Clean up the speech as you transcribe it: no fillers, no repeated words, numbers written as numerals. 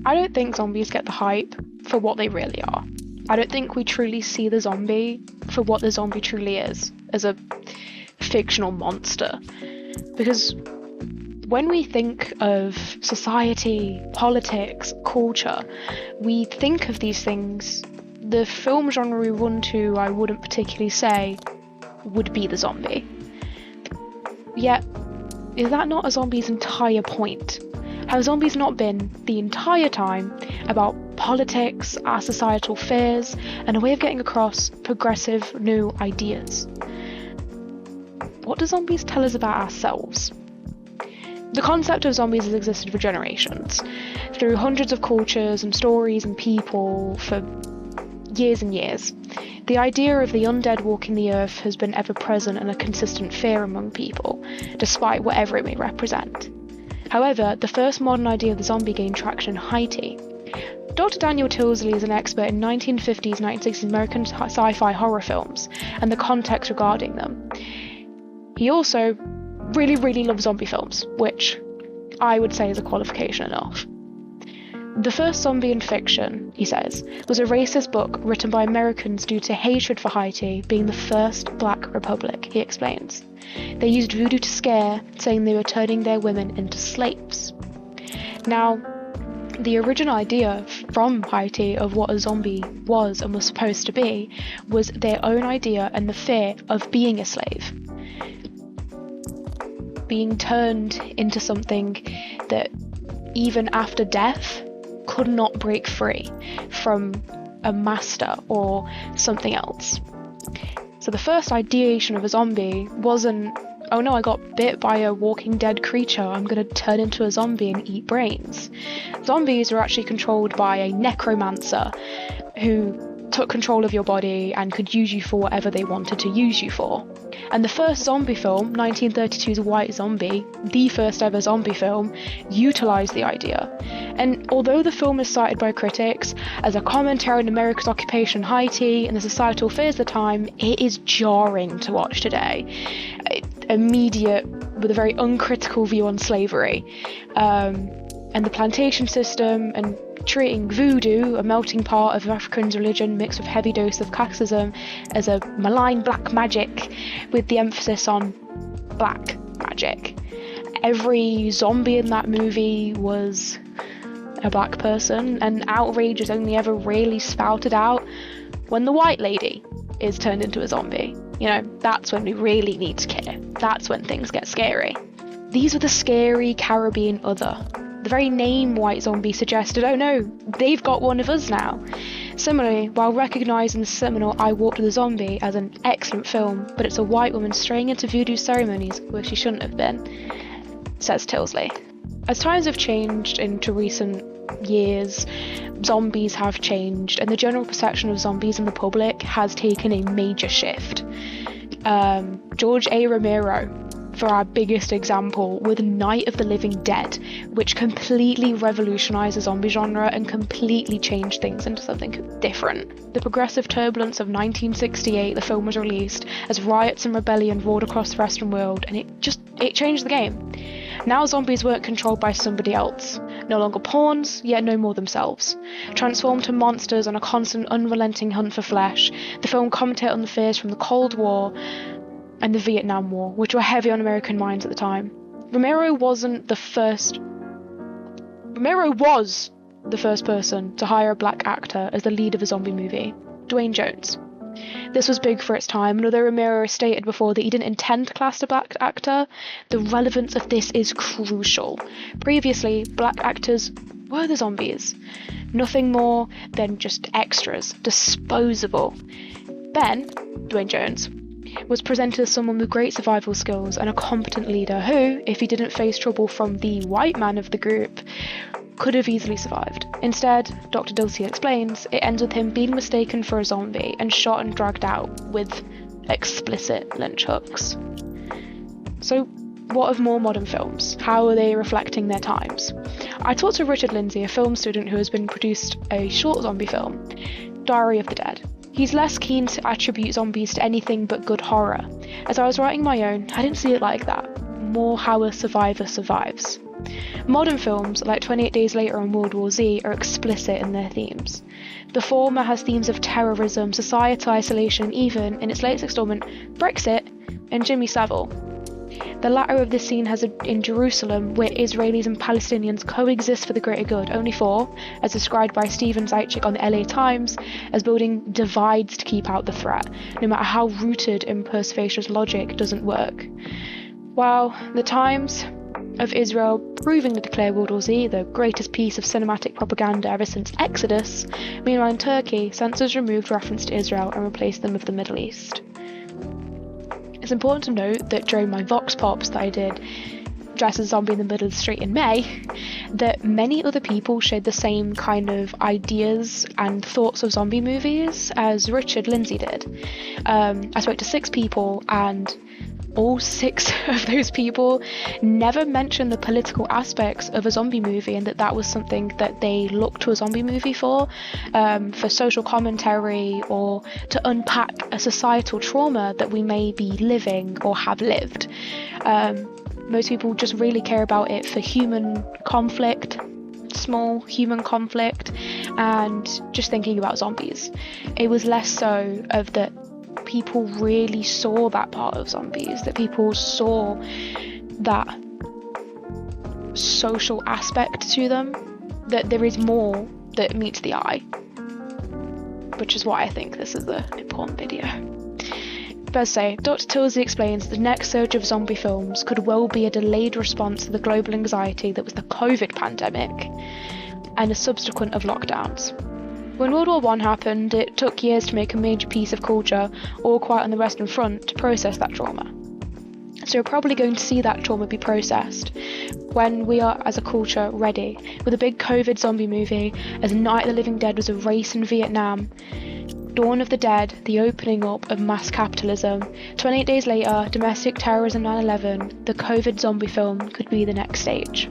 I don't think zombies get the hype for what they really are. I don't think we truly see the zombie for what the zombie truly is, as a fictional monster. Because when we think of society, politics, culture, we think of these things. The film genre we run to, I wouldn't particularly say, would be the zombie. Yet, is that not a zombie's entire point? Have zombies not been, the entire time, about politics, our societal fears, and a way of getting across progressive new ideas? What do zombies tell us about ourselves? The concept of zombies has existed for generations, through hundreds of cultures and stories and people for years and years. The idea of the undead walking the earth has been ever present and a consistent fear among people, despite whatever it may represent. However, the first modern idea of the zombie gained traction in Haiti. Dr. Daniel Tilsley is an expert in 1950s, 1960s American sci-fi horror films and the context regarding them. He also really loves zombie films, which I would say is a qualification enough. The first zombie in fiction, he says, was a racist book written by Americans due to hatred for Haiti being the first black republic, he explains. They used voodoo to scare, saying they were turning their women into slaves. Now, the original idea from Haiti of what a zombie was and was supposed to be was their own idea and the fear of being a slave. Being turned into something that, even after death, could not break free from a master or something else. So the first ideation of a zombie wasn't, oh no, I got bit by a walking dead creature, I'm going to turn into a zombie and eat brains. Zombies were actually controlled by a necromancer who took control of your body and could use you for whatever they wanted to use you for. And the first zombie film, 1932's White Zombie, the first ever zombie film, utilised the idea. And although the film is cited by critics as a commentary on America's occupation in Haiti and the societal fears of the time, it is jarring to watch today. Immediate, with a very uncritical view on slavery, and the plantation system, and treating voodoo, a melting pot of Africans' religion mixed with heavy dose of Catholicism, as a malign black magic, with the emphasis on black magic. Every zombie in that movie was a black person, and outrage is only ever really spouted out when the white lady is turned into a zombie. You know, that's when we really need to care. That's when things get scary. These were the scary Caribbean other. The very name White Zombie suggested, oh no, they've got one of us now. Similarly, while recognising the seminal I Walked with a Zombie as an excellent film, but it's a white woman straying into voodoo ceremonies where she shouldn't have been, says Tilsley. As times have changed into recent years, zombies have changed, and the general perception of zombies in the public has taken a major shift. George A. Romero, for our biggest example, with Night of the Living Dead, which completely revolutionised the zombie genre and completely changed things into something different. The progressive turbulence of 1968, the film was released as riots and rebellion roared across the Western world, and it changed the game. Now zombies weren't controlled by somebody else, no longer pawns, yet no more themselves. Transformed to monsters on a constant, unrelenting hunt for flesh, the film commented on the fears from the Cold War and the Vietnam War, which were heavy on American minds at the time. Romero was the first person to hire a black actor as the lead of a zombie movie, Dwayne Jones. This was big for its time, and although Romero stated before that he didn't intend to cast a black actor, the relevance of this is crucial. Previously, black actors were the zombies. Nothing more than just extras, disposable. Ben, Dwayne Jones, was presented as someone with great survival skills and a competent leader who, if he didn't face trouble from the white man of the group, could have easily survived. Instead, Dr. Tilsley explains, it ends with him being mistaken for a zombie and shot and dragged out with explicit lynch hooks. So, what of more modern films? How are they reflecting their times? I talked to Richard Lindsay, a film student who has been produced a short zombie film, Diary of the Dead. He's less keen to attribute zombies to anything but good horror. As I was writing my own, I didn't see it like that. More how a survivor survives. Modern films, like 28 Days Later and World War Z, are explicit in their themes. The former has themes of terrorism, societal isolation, and even, in its latest installment, Brexit and Jimmy Savile. The latter of this scene has in Jerusalem, where Israelis and Palestinians coexist for the greater good, only for, as described by Steven Zaitchik on the LA Times, as building divides to keep out the threat, no matter how rooted in post-fascist logic doesn't work. While the Times of Israel proving to declare World War Z the greatest piece of cinematic propaganda ever since Exodus, meanwhile in Turkey, censors removed reference to Israel and replaced them with the Middle East. It's important to note that during my Vox Pops that I did dressed as a zombie in the middle of the street in May, that many other people shared the same kind of ideas and thoughts of zombie movies as Richard Lindsay did. I spoke to 6 people, and all 6 of those people never mentioned the political aspects of a zombie movie, and that was something that they looked to a zombie movie for social commentary or to unpack a societal trauma that we may be living or have lived. Most people just really care about it for human conflict, small human conflict, and just thinking about zombies. It was less so of that people really saw that part of zombies, that people saw that social aspect to them, that there is more that meets the eye, which is why I think this is an important video. But say, Dr. Tilsley explains the next surge of zombie films could well be a delayed response to the global anxiety that was the COVID pandemic and a subsequent of lockdowns. When World War I happened, it took years to make a major piece of culture, all quiet on the Western Front, to process that trauma. So we're probably going to see that trauma be processed when we are, as a culture, ready, with a big COVID zombie movie, as Night of the Living Dead was a race in Vietnam, Dawn of the Dead, the opening up of mass capitalism, 28 Days Later, domestic terrorism, 9/11, the COVID zombie film could be the next stage.